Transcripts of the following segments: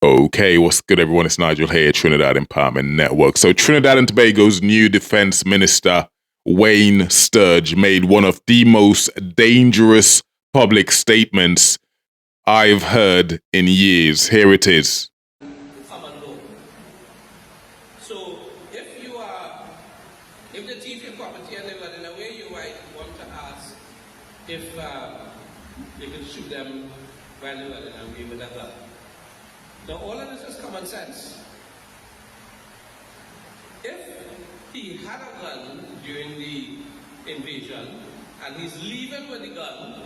Okay, what's good, everyone? It's Nigel here, Trinidad Empowerment Network. So, Trinidad and Tobago's new defense minister, Wayne Sturge, made one of the most dangerous public statements I've heard in years. Here it is. So, if the thief your property and they run in away, you might want to ask if you can shoot them while they're running away with a gun. Now, all of this is common sense. If he had a gun during the invasion and he's leaving with the gun,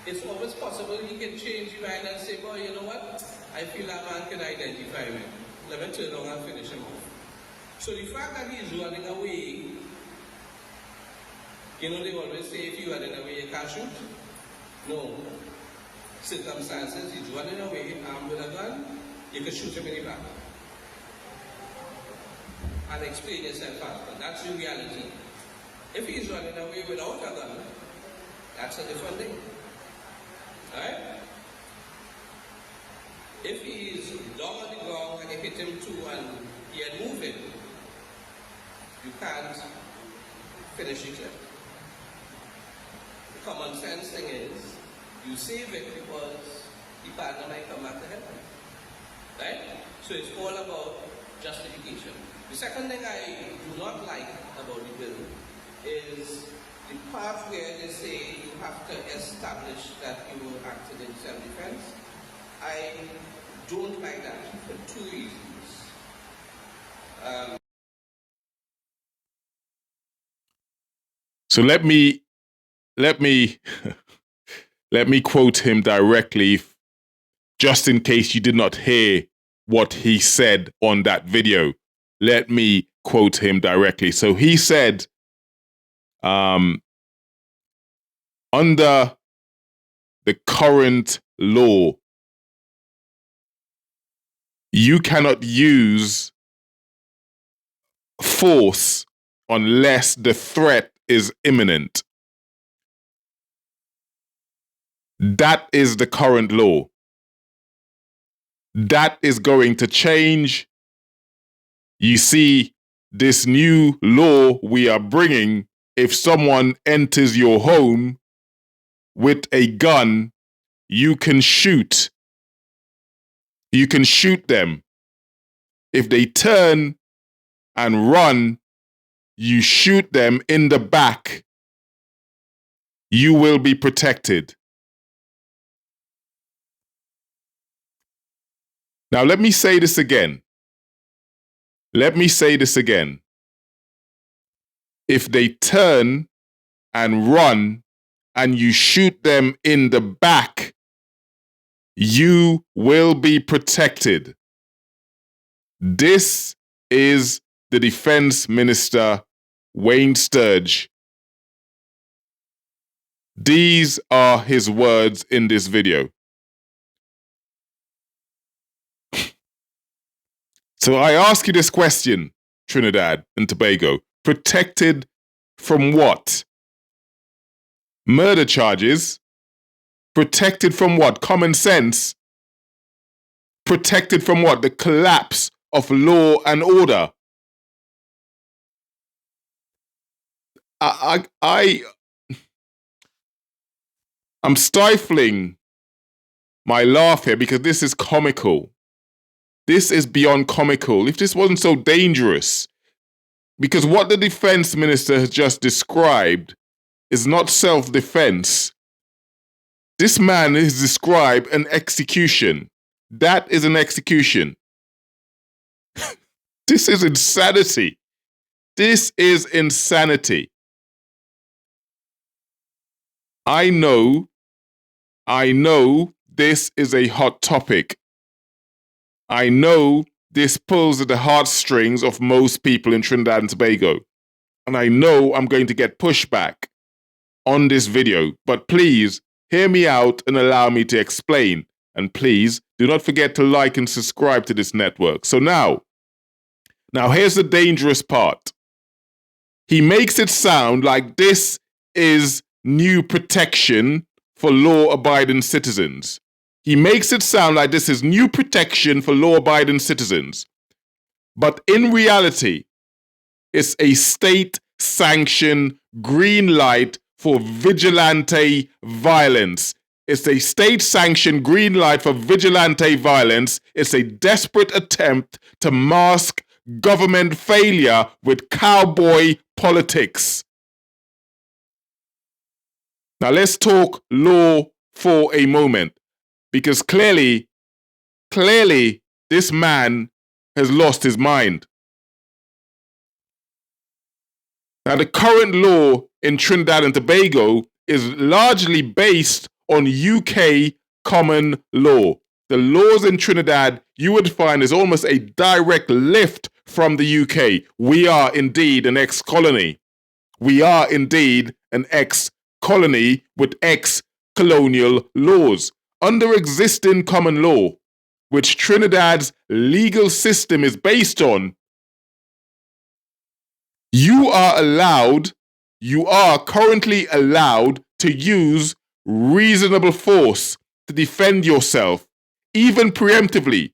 it's always possible he can change his mind and say, boy, you know what? I feel that man can identify me. Let me turn around and finish him off. So the fact that he's running away, you know, they always say if you're running away, you can't shoot. No. Circumstances, he's running away, armed with a gun, you can shoot him in the back. And explain yourself faster. That's the reality. If he's running away without a gun, that's a different thing. Alright? If he's down on the ground and you hit him too and he ain't moving, you can't finish the clip. The common sense thing is, you save it because the partner might come back to help you. Right? So it's all about justification. The second thing I do not like about the bill is the part where they say you have to establish that you acted in self-defense. I don't like that for two reasons. So let me let me quote him directly, just in case you did not hear what he said on that video. Let me quote him directly. So he said, under the current law, you cannot use force unless the threat is imminent. That is the current law. That is going to change. You see, this new law we are bringing, if someone enters your home with a gun, you can shoot. You can shoot them. If they turn and run, you shoot them in the back. You will be protected. Now, let me say this again. Let me say this again. If they turn and run and you shoot them in the back, you will be protected. This is the Defense Minister, Wayne Sturge. These are his words in this video. So I ask you this question, Trinidad and Tobago. Protected from what? Murder charges? Protected from what? Common sense? Protected from what? The collapse of law and order? I'm stifling my laugh here because this is comical. This is beyond comical. If this wasn't so dangerous, because what the defense minister has just described is not self-defense. This man has described an execution. That is an execution. This is insanity. This is insanity. I know this is a hot topic. I know this pulls at the heartstrings of most people in Trinidad and Tobago. And I know I'm going to get pushback on this video. But please, hear me out and allow me to explain. And please, do not forget to like and subscribe to this network. So now here's the dangerous part. He makes it sound like this is new protection for law-abiding citizens. He makes it sound like this is new protection for law-abiding citizens. But in reality, it's a state-sanctioned green light for vigilante violence. It's a state-sanctioned green light for vigilante violence. It's a desperate attempt to mask government failure with cowboy politics. Now let's talk law for a moment, because clearly this man has lost his mind. Now the current law in Trinidad and Tobago is largely based on UK common law. The laws in Trinidad, you would find, is almost a direct lift from the UK. We are indeed an ex-colony. We are indeed an ex-colony with ex-colonial laws. Under existing common law, which Trinidad's legal system is based on, you are currently allowed to use reasonable force to defend yourself, even preemptively.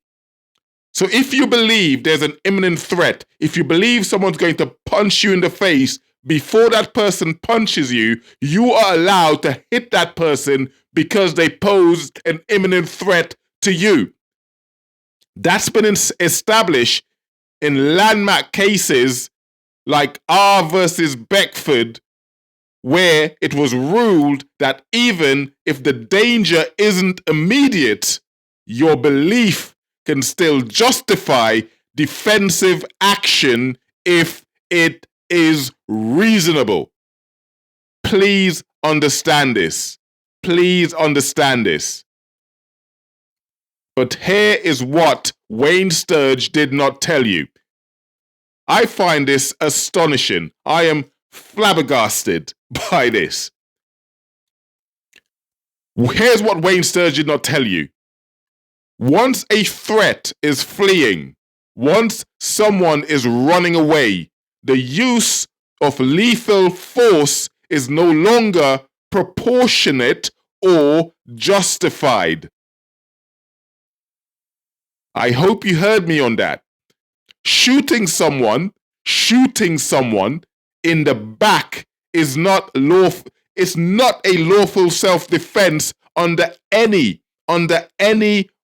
So if you believe there's an imminent threat, if you believe someone's going to punch you in the face before that person punches you, you are allowed to hit that person because they pose an imminent threat to you. That's been established in landmark cases like R versus Beckford, where it was ruled that even if the danger isn't immediate, your belief can still justify defensive action if it is reasonable. Please understand this. Please understand this. But here is what Wayne Sturge did not tell you. I find this astonishing. I am flabbergasted by this. Here's what Wayne Sturge did not tell you. Once a threat is fleeing, once someone is running away, the use of lethal force is no longer proportionate or justified. I hope you heard me on that. Shooting someone in the back is not lawful. It's not a lawful self-defense under any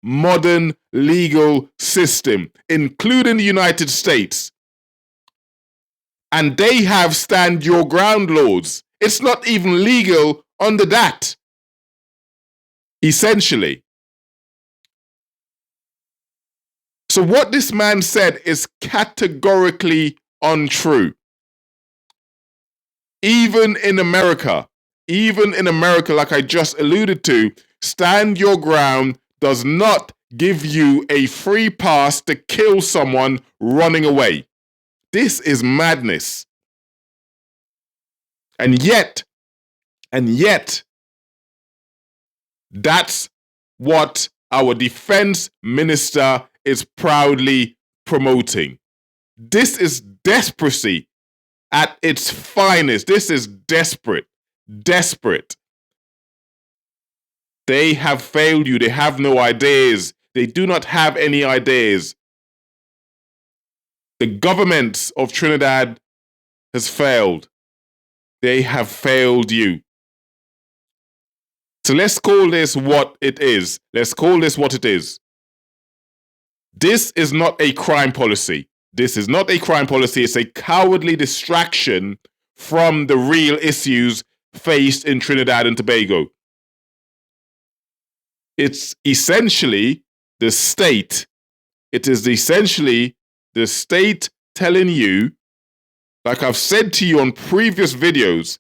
modern legal system, including the United States. And they have stand your ground laws. It's not even legal under that, essentially. So what this man said is categorically untrue. Even in America, like I just alluded to, stand your ground does not give you a free pass to kill someone running away. This is madness. And yet, that's what our defense minister is proudly promoting. This is desperacy at its finest. This is desperate. They have failed you. They have no ideas. They do not have any ideas. The government of Trinidad has failed. They have failed you. So let's call this what it is. Let's call this what it is. This is not a crime policy. This is not a crime policy. It's a cowardly distraction from the real issues faced in Trinidad and Tobago. It's essentially the state. It is essentially the state telling you, like I've said to you on previous videos,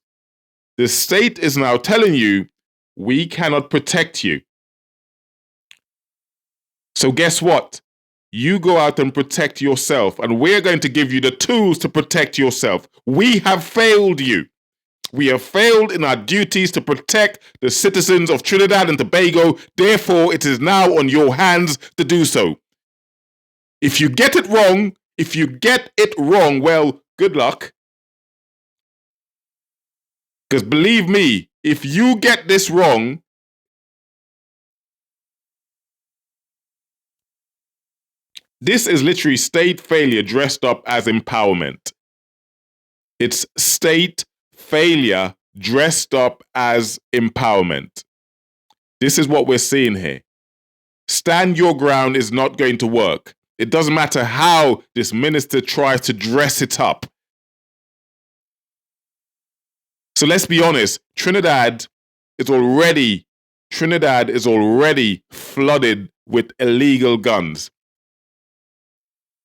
the state is now telling you, we cannot protect you. So guess what? You go out and protect yourself, and we're going to give you the tools to protect yourself. We have failed you. We have failed in our duties to protect the citizens of Trinidad and Tobago. Therefore, it is now on your hands to do so. If you get it wrong, well, good luck. Because believe me, if you get this wrong, This is literally state failure dressed up as empowerment. It's state failure dressed up as empowerment. This is what we're seeing here. Stand your ground is not going to work. It doesn't matter how this minister tries to dress it up. So let's be honest, Trinidad is already flooded with illegal guns.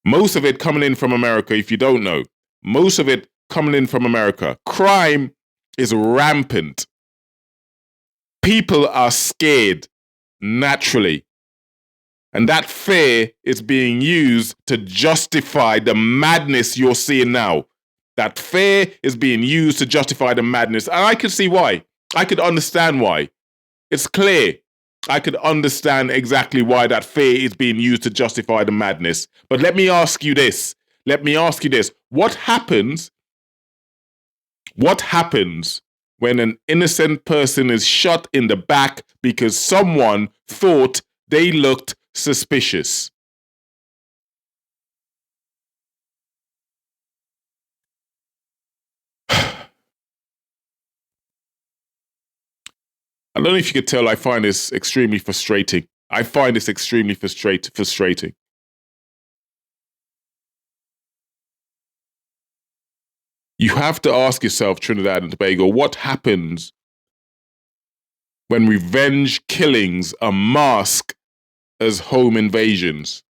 Most of it coming in from America, if you don't know. Most of it coming in from America. Crime is rampant. People are scared naturally. And that fear is being used to justify the madness you're seeing now. That fear is being used to justify the madness. And I could see why. I could understand why. It's clear. I could understand exactly why that fear is being used to justify the madness. But let me ask you this. What happens when an innocent person is shot in the back because someone thought they looked suspicious? I don't know if you could tell, I find this extremely frustrating. Frustrating. You have to ask yourself, Trinidad and Tobago, what happens when revenge killings are masked as home invasions?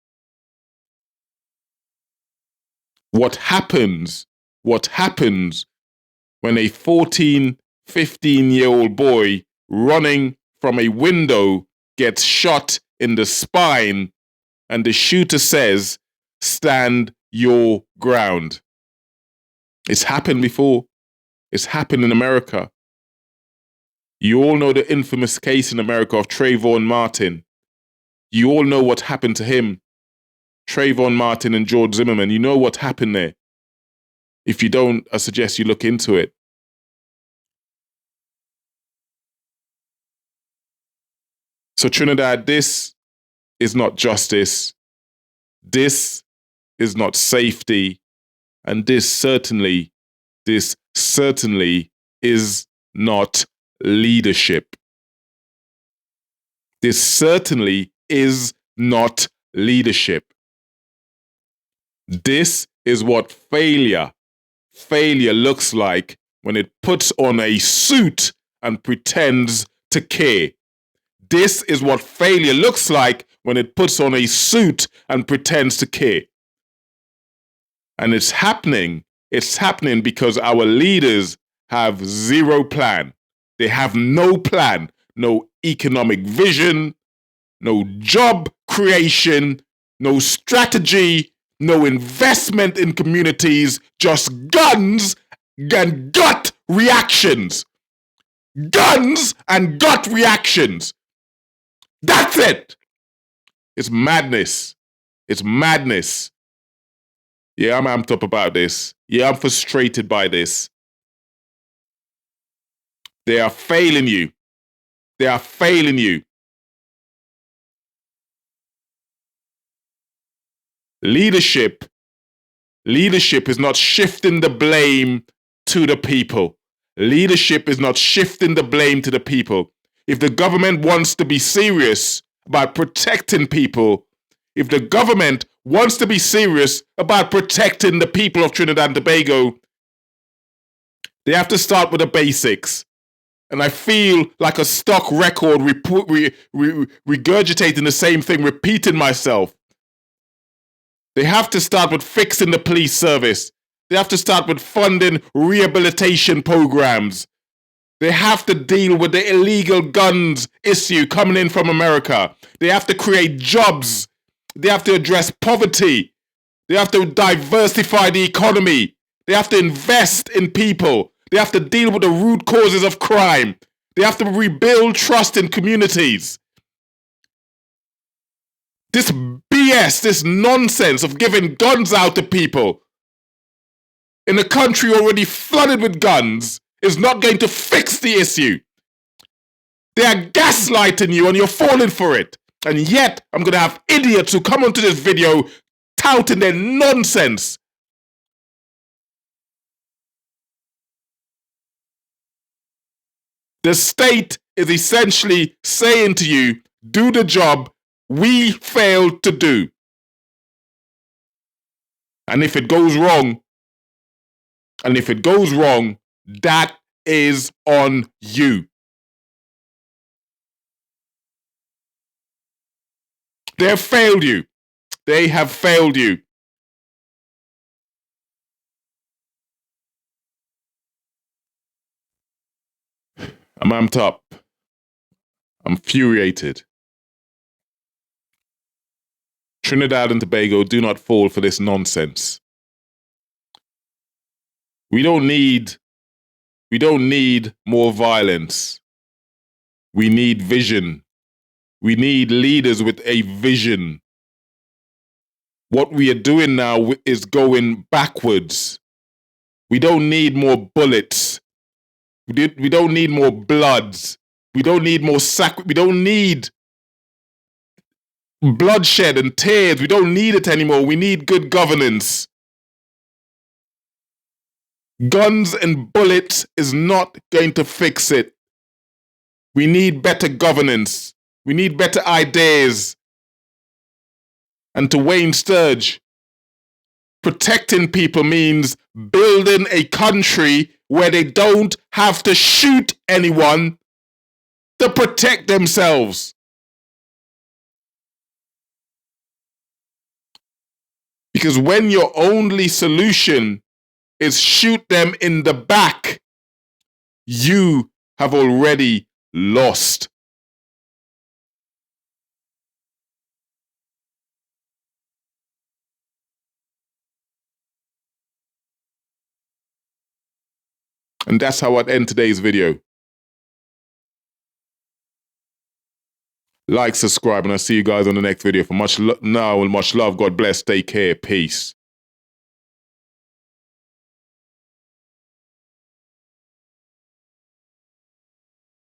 What happens when a 14, 15-year-old boy running from a window gets shot in the spine and the shooter says, "Stand your ground"? It's happened before. It's happened in America. You all know the infamous case in America of Trayvon Martin. You all know what happened to him. Trayvon Martin and George Zimmerman. You know what happened there. If you don't, I suggest you look into it. So Trinidad, this is not justice. This is not safety. And this certainly is not leadership. This certainly is not leadership. This is what failure looks like when it puts on a suit and pretends to care. This is what failure looks like when it puts on a suit and pretends to care. And it's happening because our leaders have zero plan. They have no plan, no economic vision, no job creation, no strategy, no investment in communities, just guns and gut reactions. Guns and gut reactions. That's it. It's madness. It's madness. Yeah, I'm amped up about this. Yeah, I'm frustrated by this. They are failing you. They are failing you. Leadership is not shifting the blame to the people. Leadership is not shifting the blame to the people. If the government wants to be serious about protecting people, if the government wants to be serious about protecting the people of Trinidad and Tobago, they have to start with the basics. And I feel like a stock record regurgitating the same thing, repeating myself. They have to start with fixing the police service. They have to start with funding rehabilitation programs. They have to deal with the illegal guns issue coming in from America. They have to create jobs. They have to address poverty. They have to diversify the economy. They have to invest in people. They have to deal with the root causes of crime. They have to rebuild trust in communities. This BS, this nonsense of giving guns out to people in a country already flooded with guns is not going to fix the issue. They are gaslighting you and you're falling for it. And yet, I'm going to have idiots who come onto this video touting their nonsense. The state is essentially saying to you, do the job we failed to do. And if it goes wrong, that is on you. They have failed you. They have failed you. I'm amped up. I'm infuriated. Trinidad and Tobago, do not fall for this nonsense. We don't need more violence. We need vision. We need leaders with a vision. What we are doing now is going backwards. We don't need more bullets. We don't need more bloods. We don't need more we don't need bloodshed and tears. We don't need it anymore. We need good governance. Guns and bullets is not going to fix it. We need better governance. We need better ideas. And to Wayne Sturge, protecting people means building a country where they don't have to shoot anyone to protect themselves. Because when your only solution is shoot them in the back, you have already lost. And that's how I'd end today's video. Like, subscribe, and I'll see you guys on the next video. For much now and much love, God bless, take care, peace.